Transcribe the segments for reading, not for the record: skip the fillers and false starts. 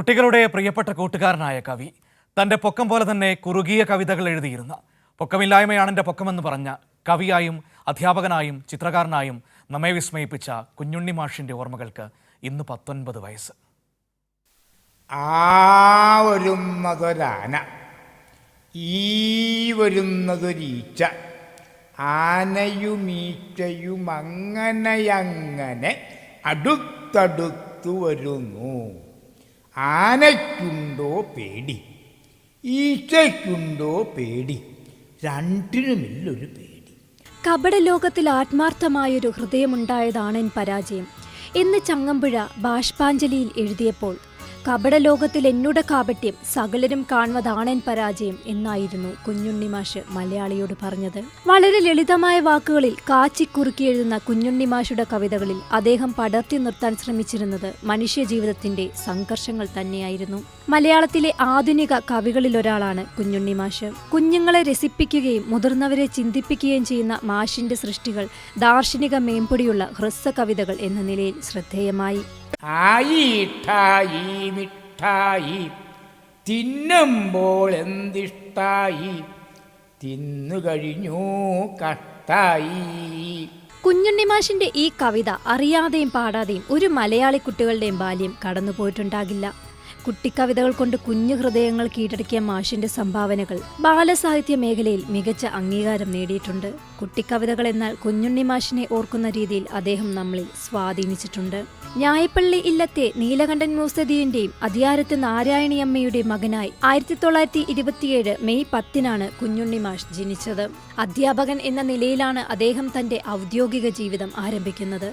കുട്ടികളുടെ പ്രിയപ്പെട്ട കൂട്ടുകാരനായ കവി തൻ്റെ പൊക്കം പോലെ തന്നെ കുറുകിയ കവിതകൾ എഴുതിയിരുന്ന പൊക്കമില്ലായ്മയാണ് എൻ്റെ പൊക്കമെന്ന് പറഞ്ഞ കവിയായും അധ്യാപകനായും ചിത്രകാരനായും നമ്മെ വിസ്മയിപ്പിച്ച കുഞ്ഞുണ്ണി മാഷിൻ്റെ ഓർമ്മകൾക്ക് ഇന്ന് 19 വയസ്സ്. വരുന്നതൊരാന, ഈ വരുന്നതൊരീച്ച, ആനയുമീറ്റയും അങ്ങനെയങ്ങനെ അടുത്തടുത്തു വരുന്നു. ആനയ്ക്കുണ്ടോ പേടി, ഈച്ചയ്ക്കുണ്ടോ പേടി, രണ്ടിനുമില്ലൊരു പേടി. കപട ലോകത്തിൽ ആത്മാർത്ഥമായൊരു ഹൃദയമുണ്ടായതാണെൻ പരാജയം എന്ന് ചങ്ങമ്പുഴ ബാഷ്പാഞ്ജലിയിൽ എഴുതിയപ്പോൾ കപട ലോകത്തിൽ എന്നുടെ കാപട്യം സകലരും കാണുന്നതാണെൻ പരാജയം എന്നായിരുന്നു കുഞ്ഞുണ്ണി മാഷ് മലയാളിയോട് പറഞ്ഞത്. വളരെ ലളിതമായ വാക്കുകളിൽ കാച്ചിക്കുറുക്കി എഴുതുന്ന കുഞ്ഞുണ്ണി മാഷുടെ കവിതകളിൽ അദ്ദേഹം പടർത്തി നിർത്താൻ ശ്രമിച്ചിരുന്നത് മനുഷ്യജീവിതത്തിന്റെ സംഘർഷങ്ങൾ തന്നെയായിരുന്നു. മലയാളത്തിലെ ആധുനിക കവികളിലൊരാളാണ് കുഞ്ഞുണ്ണി മാഷ്. കുഞ്ഞുങ്ങളെ രസിപ്പിക്കുകയും മുതിർന്നവരെ ചിന്തിപ്പിക്കുകയും ചെയ്യുന്ന മാഷിന്റെ സൃഷ്ടികൾ ദാർശനിക മേമ്പൊടിയുള്ള ഹ്രസ്വ കവിതകൾ എന്ന നിലയിൽ ശ്രദ്ധേയമായി. ആയിട്ടായി മിഠായി തിന്നുമ്പോൾ എന്തിഷ്ടായി, തിന്നുകഴിഞ്ഞു കട്ടായി. കുഞ്ഞുണ്ണി മാഷിന്റെ ഈ കവിത അറിയാതെയും പാടാതെയും ഒരു മലയാളി കുട്ടികളുടെയും ബാല്യം കടന്നുപോയിട്ടുണ്ടാകില്ല. കുട്ടിക്കവിതകൾ കൊണ്ട് കുഞ്ഞു ഹൃദയങ്ങൾ കീഴടക്കിയ മാഷിന്റെ സംഭാവനകൾ ബാലസാഹിത്യ മേഖലയിൽ മികച്ച അംഗീകാരം നേടിയിട്ടുണ്ട്. കുട്ടിക്കവിതകൾ എന്നാൽ കുഞ്ഞുണ്ണി മാഷിനെ ഓർക്കുന്ന രീതിയിൽ അദ്ദേഹം നമ്മളിൽ സ്വാധീനിച്ചിട്ടുണ്ട്. ഞായപ്പള്ളി ഇല്ലത്തെ നീലകണ്ഠൻ മൂസദിയുടെയും അതിയാരത്ത് നാരായണിയമ്മയുടെ മകനായി 1927 മെയ് 10 കുഞ്ഞുണ്ണി മാഷ് ജനിച്ചത്. അധ്യാപകൻ എന്ന നിലയിലാണ് അദ്ദേഹം തന്റെ ഔദ്യോഗിക ജീവിതം ആരംഭിക്കുന്നത്.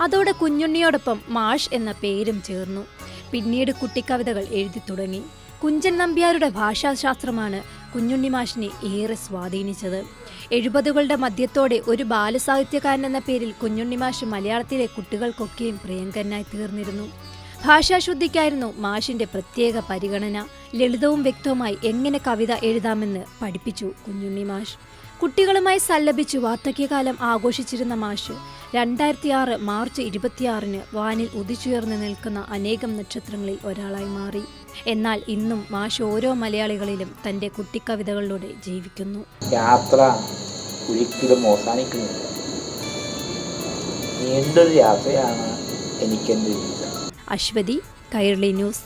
അതോടെ കുഞ്ഞുണ്ണിയോടൊപ്പം മാഷ് എന്ന പേരും ചേർന്നു. പിന്നീട് കുട്ടിക്കവിതകൾ എഴുതി തുടങ്ങി. കുഞ്ചൻ നമ്പ്യാരുടെ ഭാഷാശാസ്ത്രമാണ് കുഞ്ഞുണ്ണി മാഷിനെ ഏറെ സ്വാധീനിച്ചത്. 70കളുടെ മധ്യത്തോടെ ഒരു ബാലസാഹിത്യകാരൻ എന്ന പേരിൽ കുഞ്ഞുണ്ണി മാഷ് മലയാളത്തിലെ കുട്ടികൾക്കൊക്കെയും പ്രിയങ്കരനായി തീർന്നിരുന്നു. ഭാഷാശുദ്ധിക്കായിരുന്നു മാഷിന്റെ പ്രത്യേക പരിഗണന. ലളിതവും വ്യക്തവുമായി എങ്ങനെ കവിത എഴുതാമെന്ന് പഠിപ്പിച്ചു കുഞ്ഞുണ്ണി മാഷ്. കുട്ടികളുമായി സല്ലപിച്ചു വാർദ്ധക്യകാലം ആഘോഷിച്ചിരുന്ന മാഷ് 2006 മാർച്ച് 26 വാനിൽ ഉദിച്ചുയർന്നു നിൽക്കുന്ന അനേകം നക്ഷത്രങ്ങളിൽ ഒരാളായി മാറി. എന്നാൽ ഇന്നും മാഷ് ഓരോ മലയാളികളിലും തന്റെ കുട്ടിക്കവിതകളിലൂടെ ജീവിക്കുന്നു. യാത്ര ഒരിക്കലും അവസാനിക്കുന്നില്ല. നീണ്ടൊരു യാത്രയാണ് എനിക്കെൻ്റെ ജീവിതം. അശ്വതി, കൈരളി ന്യൂസ്.